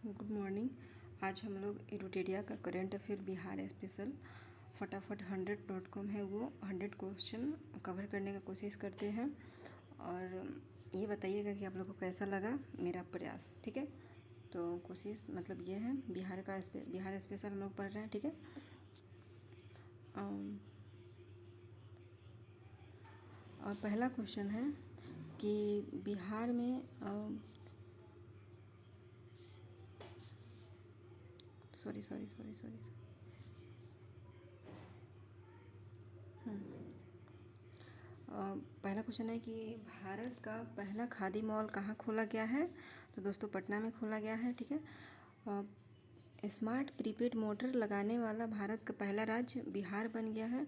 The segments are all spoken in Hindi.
Good morning. आज हम लोग एडुटेरिया का करेंट अफेयर बिहार स्पेशल फटाफट 100.com है, वो 100 क्वेश्चन कवर करने का कोशिश करते हैं और ये बताइएगा कि आप लोग को कैसा लगा मेरा प्रयास। ठीक है, तो कोशिश मतलब ये है, बिहार स्पेशल हम लोग पढ़ रहे हैं। ठीक है, और पहला क्वेश्चन है कि बिहार में सॉरी पहला क्वेश्चन है कि भारत का पहला खादी मॉल कहाँ खोला गया है। तो दोस्तों पटना में खोला गया है। ठीक है, स्मार्ट प्रीपेड मोटर लगाने वाला भारत का पहला राज्य बिहार बन गया है।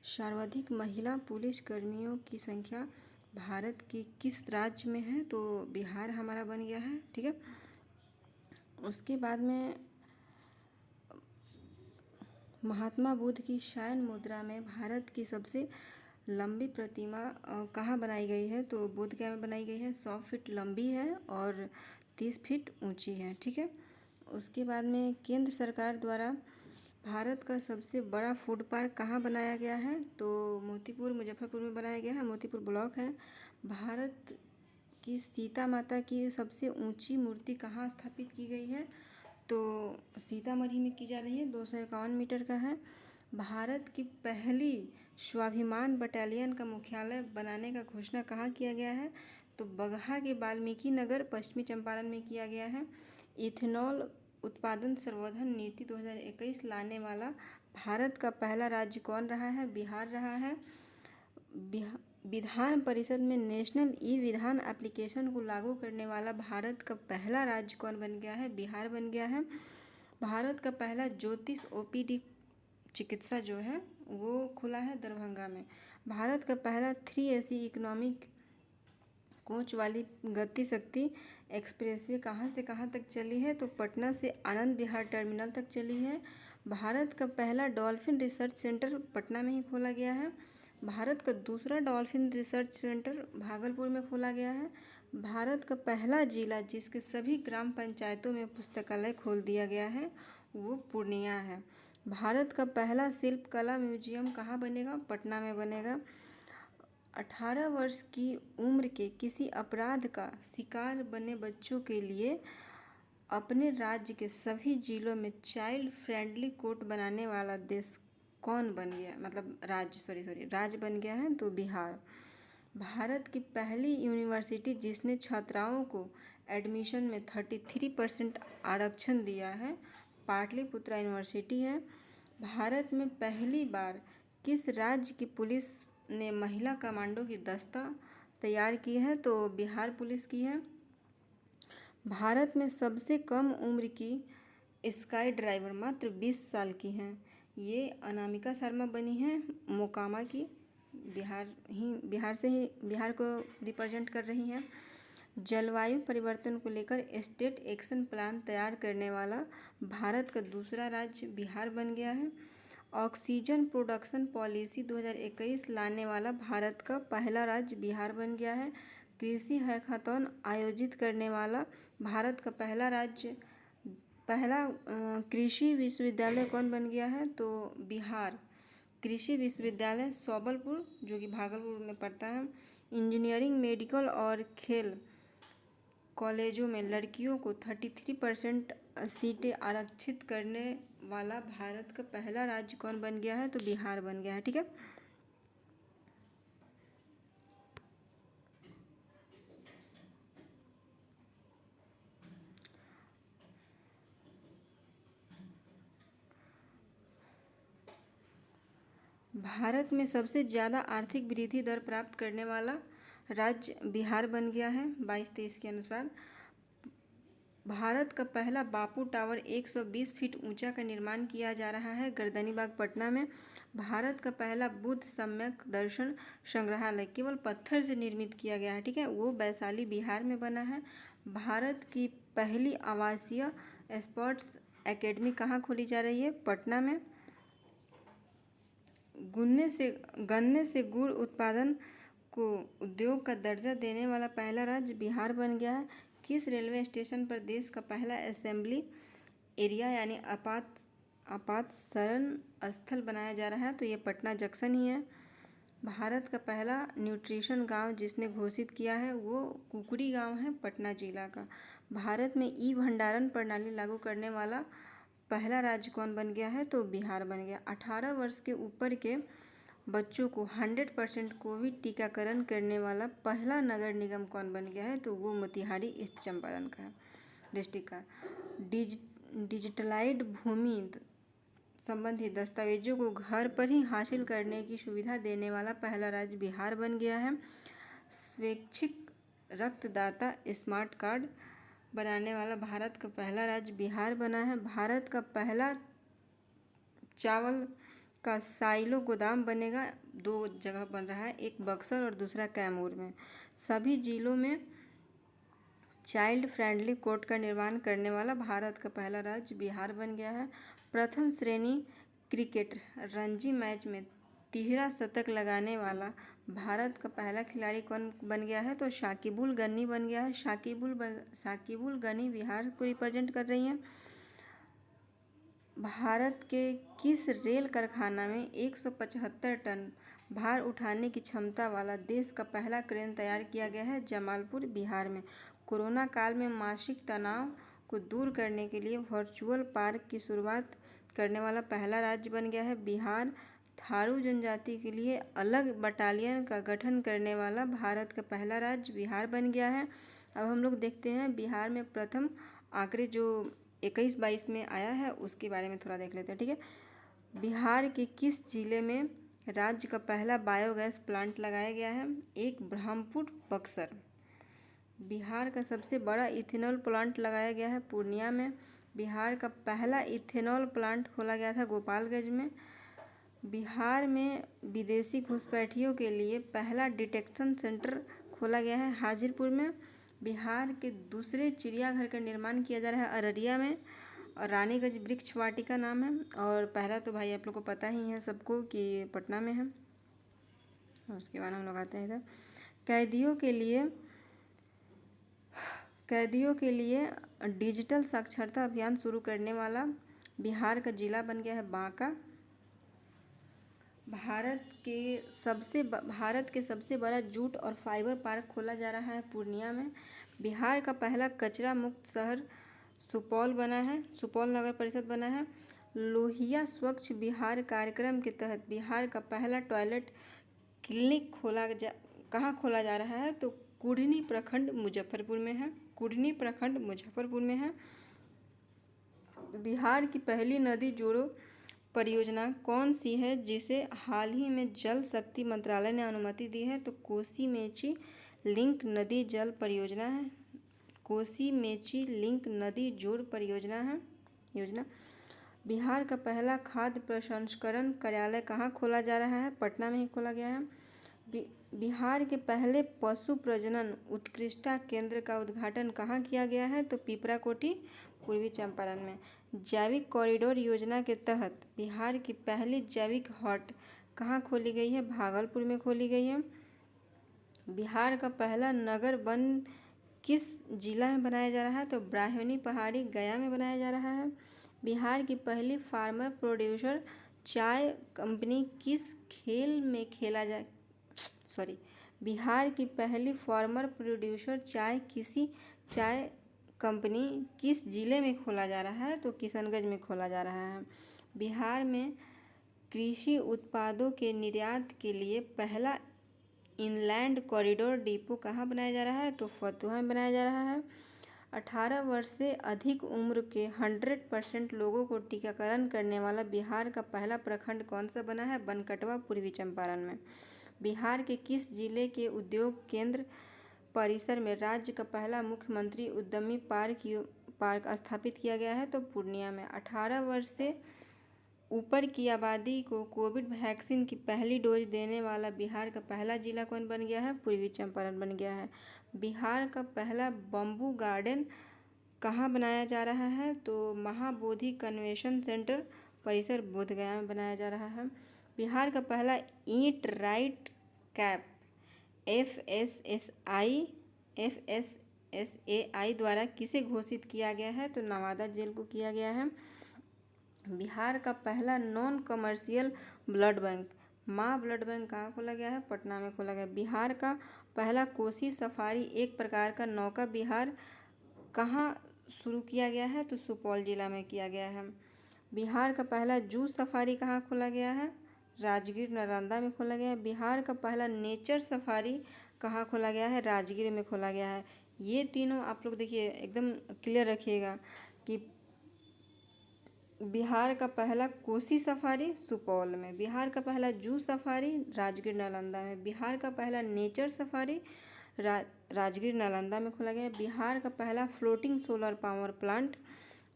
सर्वाधिक महिला पुलिस कर्मियों की संख्या भारत की किस राज्य में है। तो बिहार हमारा बन गया है। ठीक है, उसके बाद में महात्मा बुद्ध की शयन मुद्रा में भारत की सबसे लंबी प्रतिमा कहाँ बनाई गई है। तो बोध गया में बनाई गई है। 100 फीट लंबी है और 30 फीट ऊंची है। ठीक है, उसके बाद में केंद्र सरकार द्वारा भारत का सबसे बड़ा फूड पार्क कहाँ बनाया गया है। तो मोतीपुर मुजफ्फरपुर में बनाया गया है। मोतीपुर ब्लॉक है। भारत की सीता माता की सबसे ऊंची मूर्ति कहाँ स्थापित की गई है। तो सीतामढ़ी में की जा रही है, 251 मीटर का है। भारत की पहली स्वाभिमान बटालियन का मुख्यालय बनाने का घोषणा कहाँ किया गया है। तो बगहा के वाल्मीकि नगर पश्चिमी चंपारण में किया गया है। इथेनॉल उत्पादन संवर्धन नीति 2021 लाने वाला भारत का पहला राज्य कौन रहा है। बिहार रहा है। विधान परिषद में नेशनल ई विधान एप्लीकेशन को लागू करने वाला भारत का पहला राज्य कौन बन गया है। बिहार बन गया है। भारत का पहला ज्योतिष ओपीडी चिकित्सा जो है वो खुला है दरभंगा में। भारत का पहला 3 AC इकोनॉमिक कोच वाली गति शक्ति एक्सप्रेसवे कहाँ से कहाँ तक चली है। तो पटना से आनंद विहार टर्मिनल तक चली है। भारत का पहला डॉल्फिन रिसर्च सेंटर पटना में ही खोला गया है। भारत का दूसरा डॉल्फिन रिसर्च सेंटर भागलपुर में खोला गया है। भारत का पहला जिला जिसके सभी ग्राम पंचायतों में पुस्तकालय खोल दिया गया है वो पूर्णिया है। भारत का पहला शिल्प कला म्यूजियम कहाँ बनेगा। पटना में बनेगा। 18 वर्ष की उम्र के किसी अपराध का शिकार बने बच्चों के लिए अपने राज्य के सभी जिलों में चाइल्ड फ्रेंडली कोर्ट बनाने वाला देश कौन बन गया, मतलब राज्य बन गया है। तो बिहार। भारत की पहली यूनिवर्सिटी जिसने छात्राओं को एडमिशन में 33% आरक्षण दिया है पाटलिपुत्रा यूनिवर्सिटी है। भारत में पहली बार किस राज्य की पुलिस ने महिला कमांडो की दस्ता तैयार की है। तो बिहार पुलिस की है। भारत में सबसे कम उम्र की स्काई ड्राइवर मात्र 20 साल की हैं। ये अनामिका शर्मा बनी हैं मोकामा की। बिहार को रिप्रेजेंट कर रही हैं। जलवायु परिवर्तन को लेकर स्टेट एक्शन प्लान तैयार करने वाला भारत का दूसरा राज्य बिहार बन गया है। ऑक्सीजन प्रोडक्शन पॉलिसी 2021 लाने वाला भारत का पहला राज्य बिहार बन गया है। कृषि हैकाथॉन आयोजित करने वाला भारत का पहला कृषि विश्वविद्यालय कौन बन गया है। तो बिहार कृषि विश्वविद्यालय सोबलपुर जो कि भागलपुर में पड़ता है। इंजीनियरिंग मेडिकल और खेल कॉलेजों में लड़कियों को 33% सीटें आरक्षित करने वाला भारत का पहला राज्य कौन बन गया है। तो बिहार बन गया है। ठीक है, भारत में सबसे ज़्यादा आर्थिक वृद्धि दर प्राप्त करने वाला राज्य बिहार बन गया है 22-23 के अनुसार। भारत का पहला बापू टावर 120 फीट ऊंचा का निर्माण किया जा रहा है गर्दनीबाग पटना में। भारत का पहला बुद्ध सम्यक दर्शन संग्रहालय केवल पत्थर से निर्मित किया गया है। ठीक है, वो वैशाली बिहार में बना है। भारत की पहली आवासीय स्पोर्ट्स एकेडमी कहाँ खोली जा रही है। पटना में। गन्ने से गुड़ उत्पादन को उद्योग का दर्जा देने वाला पहला राज्य बिहार बन गया है। किस रेलवे स्टेशन पर देश का पहला असेंबली एरिया यानी आपातसरण स्थल बनाया जा रहा है? तो ये पटना जंक्शन ही है। भारत का पहला न्यूट्रिशन गांव जिसने घोषित किया है वो कुकरी गांव है, पटना जिला का। भारत में ई भंडारण प्रणाली लागू करने वाला पहला राज्य कौन बन गया है? तो बिहार बन गया। 18 वर्ष के ऊपर के बच्चों को 100% कोविड टीकाकरण करने वाला पहला नगर निगम कौन बन गया है? तो वो मोतिहारी ईस्ट चंपारण का है, डिस्ट्रिक्ट का। डिजिटलाइज्ड भूमि संबंधी दस्तावेजों को घर पर ही हासिल करने की सुविधा देने वाला पहला राज्य बिहार बन गया है। स्वैच्छिक रक्तदाता स्मार्ट कार्ड बनाने वाला भारत का पहला राज्य बिहार बना है। भारत का पहला चावल का साइलो गोदाम बनेगा, 2 जगह बन रहा है, एक बक्सर और दूसरा कैमूर में। सभी जिलों में चाइल्ड फ्रेंडली कोर्ट का निर्माण करने वाला भारत का पहला राज्य बिहार बन गया है। प्रथम श्रेणी क्रिकेट रणजी मैच में तिहरा शतक लगाने वाला भारत का पहला खिलाड़ी कौन बन गया है? तो शाकिबुल गनी बन गया है। शाकिबुल गनी बिहार को रिप्रेजेंट कर रही हैं। भारत के किस रेल कारखाना में 175 टन भार उठाने की क्षमता वाला देश का पहला क्रेन तैयार किया गया है? जमालपुर, बिहार में। कोरोना काल में मानसिक तनाव को दूर करने के लिए वर्चुअल पार्क की शुरुआत करने वाला पहला राज्य बन गया है बिहार। थारू जनजाति के लिए अलग बटालियन का गठन करने वाला भारत का पहला राज्य बिहार बन गया है। अब हम लोग देखते हैं बिहार में प्रथम आंकड़े जो 21-22 में आया है उसके बारे में थोड़ा देख लेते हैं, ठीक है। बिहार के किस जिले में राज्य का पहला बायोगैस प्लांट लगाया गया है? एक ब्रह्मपुर, बक्सर। बिहार का सबसे बड़ा इथेनॉल प्लांट लगाया गया है पूर्णिया में। बिहार का पहला इथेनॉल प्लांट खोला गया था गोपालगंज में। बिहार में विदेशी घुसपैठियों के लिए पहला डिटेक्शन सेंटर खोला गया है हाजीपुर में। बिहार के दूसरे चिड़ियाघर का निर्माण किया जा रहा है अररिया में और रानीगंज वृक्ष वाटिका नाम है। और पहला तो भाई आप लोग को पता ही है सबको कि पटना में है। और उसके बाद हम लोग आते हैं इधर कैदियों के लिए डिजिटल साक्षरता अभियान शुरू करने वाला बिहार का जिला बन गया है बांका। भारत के सबसे बड़ा जूट और फाइबर पार्क खोला जा रहा है पूर्णिया में। बिहार का पहला कचरा मुक्त शहर सुपौल नगर परिषद बना है। लोहिया स्वच्छ बिहार कार्यक्रम के तहत बिहार का पहला टॉयलेट क्लिनिक कहाँ खोला जा रहा है? तो कुढ़नी प्रखंड मुजफ्फरपुर में है। बिहार की पहली नदी जोड़ो परियोजना कौन सी है जिसे हाल ही में जल शक्ति मंत्रालय ने अनुमति दी है? तो कोसी मेची लिंक नदी जल परियोजना है। कोसी मेची लिंक नदी जोड़ परियोजना है योजना। बिहार का पहला खाद्य प्रसंस्करण कार्यालय कहाँ खोला जा रहा है? पटना में ही खोला गया है। बिहार के पहले पशु प्रजनन उत्कृष्टता केंद्र का उद्घाटन कहाँ किया गया है? तो पिपराकोठी, पूर्वी चंपारण में। जैविक कॉरिडोर योजना के तहत बिहार की पहली जैविक हट कहाँ खोली गई है? भागलपुर में खोली गई है। बिहार का पहला नगर वन किस जिला में बनाया जा रहा है? तो ब्राह्मणी पहाड़ी, गया में बनाया जा रहा है। बिहार की पहली फार्मर प्रोड्यूसर चाय कंपनी किस बिहार की पहली फार्मर प्रोड्यूसर चाय कंपनी किस जिले में खोला जा रहा है? तो किशनगंज में खोला जा रहा है। बिहार में कृषि उत्पादों के निर्यात के लिए पहला इनलैंड कॉरिडोर डिपो कहाँ बनाया जा रहा है? तो फतुहा में बनाया जा रहा है। 18 वर्ष से अधिक उम्र के 100% लोगों को टीकाकरण करने वाला बिहार का पहला प्रखंड कौन सा बना है? बनकटवा, पूर्वी चंपारण में। बिहार के किस जिले के उद्योग केंद्र परिसर में राज्य का पहला मुख्यमंत्री उद्यमी पार्क स्थापित किया गया है? तो पूर्णिया में। 18 वर्ष से ऊपर की आबादी को कोविड वैक्सीन की पहली डोज देने वाला बिहार का पहला जिला कौन बन गया है? पूर्वी चंपारण बन गया है। बिहार का पहला बम्बू गार्डन कहाँ बनाया जा रहा है? तो महाबोधि कन्वेंशन सेंटर परिसर बोधगया में बनाया जा रहा है। बिहार का पहला eat right cap FSSAI NSAI द्वारा किसे घोषित किया गया है? तो नवादा जेल को किया गया है। बिहार का पहला नॉन कमर्शियल ब्लड बैंक, माँ ब्लड बैंक कहाँ खोला गया है? पटना में खोला गया। बिहार का पहला कोसी सफारी एक प्रकार का नौका विहार कहाँ शुरू किया गया है? तो सुपौल जिला में किया गया है। बिहार का पहला जू सफारी कहाँ खोला गया है? राजगीर नालंदा में खोला गया है। बिहार का पहला नेचर सफारी कहाँ खोला गया है? राजगीर में खोला गया है। ये तीनों आप लोग देखिए एकदम क्लियर रखिएगा कि बिहार का पहला कोसी सफारी सुपौल में, बिहार का पहला जू सफारी राजगीर नालंदा में, बिहार का पहला नेचर सफारी राजगीर नालंदा में खोला गया है। बिहार का पहला floating solar power plant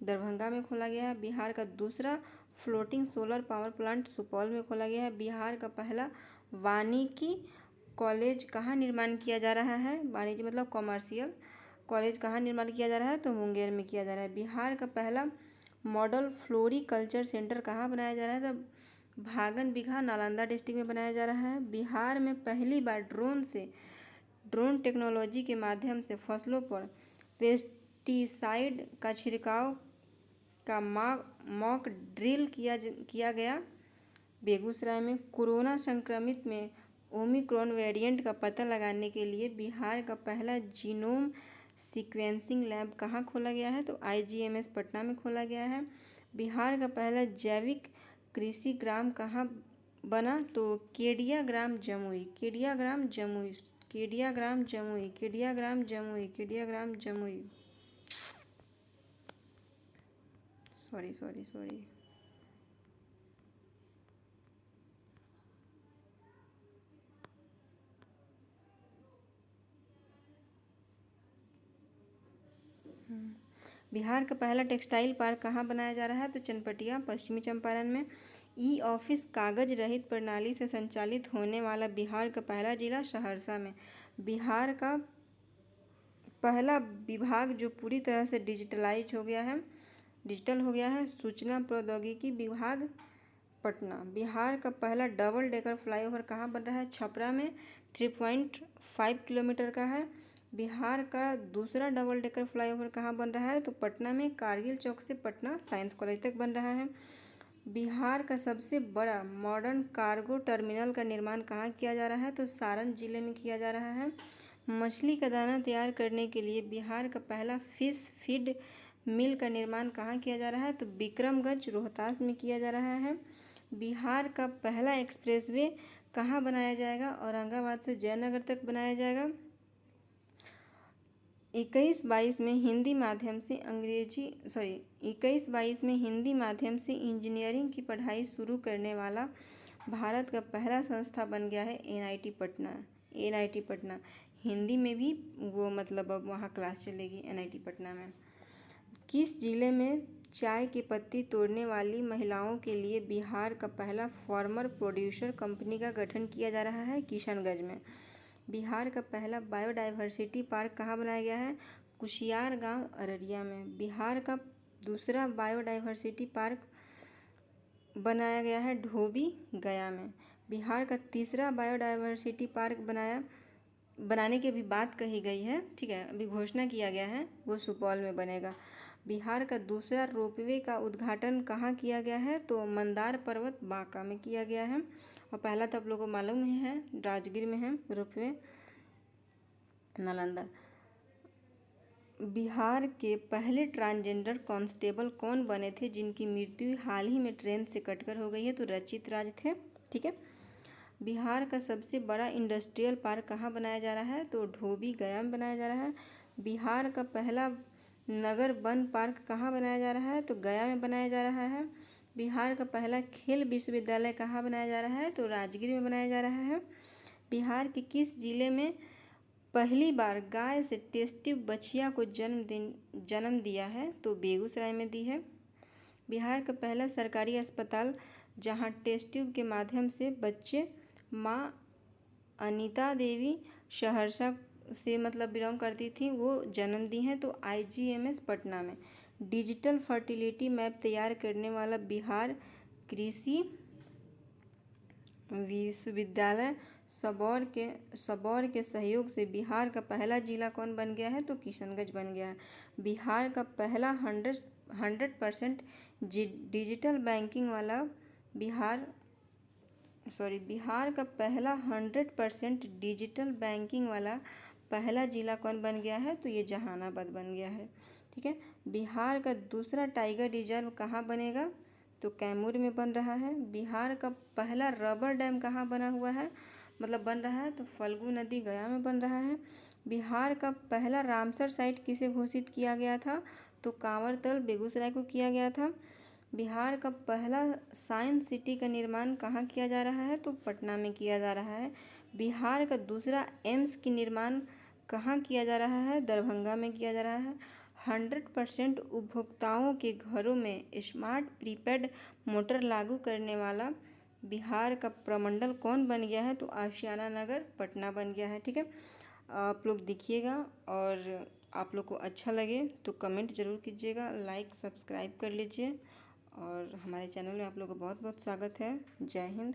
Darbhanga में खोला गया है। बिहार का दूसरा floating solar power plant Supaul में खोला गया है। बिहार का पहला वानिकी कॉलेज कहाँ निर्माण किया जा रहा है? वाणिज्य मतलब कॉमर्शियल कॉलेज कहाँ निर्माण किया जा रहा है? तो मुंगेर में किया जा रहा है। बिहार का पहला मॉडल फ्लोरिकल्चर सेंटर कहाँ बनाया जा रहा है? तो भागन बिघा नालंदा डिस्ट्रिक्ट में बनाया जा रहा है। बिहार में पहली बार ड्रोन टेक्नोलॉजी के माध्यम से फसलों पर पेस्टिसाइड का छिड़काव का मॉक ड्रिल किया गया। बेगूसराय में कोरोना संक्रमित में ओमिक्रॉन वेरिएंट का पता लगाने के लिए बिहार का पहला जीनोम सीक्वेंसिंग लैब कहाँ खोला गया है? तो IGMS पटना में खोला गया है। बिहार का पहला जैविक कृषि ग्राम कहाँ बना? तो केडिया ग्राम जमुई, केडिया ग्राम जमुई, केडिया ग्राम जमुई, केडिया ग्राम जमुई, केडिया ग्राम जमुई। सॉरी। बिहार का पहला टेक्सटाइल पार्क कहाँ बनाया जा रहा है? तो चनपटिया पश्चिमी चंपारण में। ई ऑफिस कागज रहित प्रणाली से संचालित होने वाला बिहार का पहला जिला सहरसा में। बिहार का पहला विभाग जो पूरी तरह से डिजिटल हो गया है, सूचना प्रौद्योगिकी विभाग पटना। बिहार का पहला डबल डेकर फ्लाईओवर कहाँ बन रहा है? छपरा में 3.5 किलोमीटर का है। बिहार का दूसरा डबल डेकर फ्लाईओवर कहाँ बन रहा है? तो पटना में कारगिल चौक से पटना साइंस कॉलेज तक बन रहा है। बिहार का सबसे बड़ा मॉडर्न कार्गो टर्मिनल का निर्माण कहाँ किया जा रहा है? तो सारण जिले में किया जा रहा है। मछली का दाना तैयार करने के लिए बिहार का पहला फिश फीड मिल का निर्माण कहाँ किया जा रहा है? तो विक्रमगंज रोहतास में किया जा रहा है। बिहार का पहला एक्सप्रेसवे कहाँ बनाया जाएगा? औरंगाबाद से जयनगर तक बनाया जाएगा। 21-22 में हिंदी माध्यम से इंजीनियरिंग की पढ़ाई शुरू करने वाला भारत का पहला संस्था बन गया है NIT पटना। हिंदी में भी वो मतलब अब वहाँ क्लास चलेगी NIT पटना में। किस जिले में चाय की पत्ती तोड़ने वाली महिलाओं के लिए बिहार का पहला फार्मर प्रोड्यूसर कंपनी का गठन किया जा रहा है? किशनगंज में। बिहार का पहला बायोडाइवर्सिटी पार्क कहाँ बनाया गया है? कुशियार गांव अररिया में। बिहार का दूसरा बायोडाइवर्सिटी पार्क बनाया गया है ढोबी गया में। बिहार का तीसरा बायोडाइवर्सिटी पार्क बनाने की अभी बात कही गई है, ठीक है, अभी घोषणा किया गया है, वो सुपौल में बनेगा। बिहार का दूसरा रोपवे का उद्घाटन कहाँ किया गया है? तो मंदार पर्वत बांका में किया गया है। और पहला तो आप लोगों को मालूम ही है, राजगीर में है रोपवे। नालंदा। बिहार के पहले ट्रांसजेंडर कांस्टेबल कौन बने थे जिनकी मृत्यु हाल ही में ट्रेन से कटकर हो गई है? तो रचित राज थे, ठीक है। बिहार का सबसे बड़ा इंडस्ट्रियल पार्क कहाँ बनाया जा रहा है? तो ढोबी गया में बनाया जा रहा है। बिहार का पहला नगर वन पार्क कहाँ बनाया जा रहा है? तो गया में बनाया जा रहा है। बिहार का पहला खेल विश्वविद्यालय कहाँ बनाया जा रहा है? तो राजगीर में बनाया जा रहा है। बिहार के किस जिले में पहली बार गाय से टेस्ट ट्यूब बछिया को जन्म दिया है? तो बेगूसराय में दी है। बिहार का पहला सरकारी अस्पताल जहां टेस्ट ट्यूब के माध्यम से बच्चे, माँ अनीता देवी सहरसा से मतलब बिलोंग करती थी, वो जन्म दी हैं, तो IGMS पटना में। डिजिटल फर्टिलिटी मैप तैयार करने वाला बिहार कृषि विश्वविद्यालय सबौर के सहयोग से बिहार का पहला जिला कौन बन गया है? तो किशनगंज बन गया है। बिहार का पहला 100% डिजिटल बैंकिंग वाला बिहार का पहला 100% डिजिटल बैंकिंग वाला पहला जिला कौन बन गया है? तो ये जहानाबाद बन गया है। ठीक है। बिहार का दूसरा टाइगर रिजर्व कहाँ बनेगा? तो कैमूर में बन रहा है। बिहार का पहला रबर डैम कहाँ बना हुआ है, मतलब बन रहा है? तो फल्गु नदी गया में बन रहा है। बिहार का पहला रामसर साइट किसे घोषित किया गया था? तो कांवरतल बेगूसराय को किया गया था। बिहार का पहला साइंस सिटी का निर्माण कहाँ किया जा रहा है? तो पटना में किया जा रहा है। बिहार का दूसरा एम्स की निर्माण कहाँ किया जा रहा है? दरभंगा में किया जा रहा है। 100% उपभोक्ताओं के घरों में स्मार्ट प्रीपेड मोटर लागू करने वाला बिहार का प्रमंडल कौन बन गया है? तो आशियाना नगर पटना बन गया है। ठीक है। आप लोग देखिएगा और आप लोग को अच्छा लगे तो कमेंट ज़रूर कीजिएगा, लाइक सब्सक्राइब कर लीजिए और हमारे चैनल में आप लोग का बहुत बहुत स्वागत है। जय हिंद।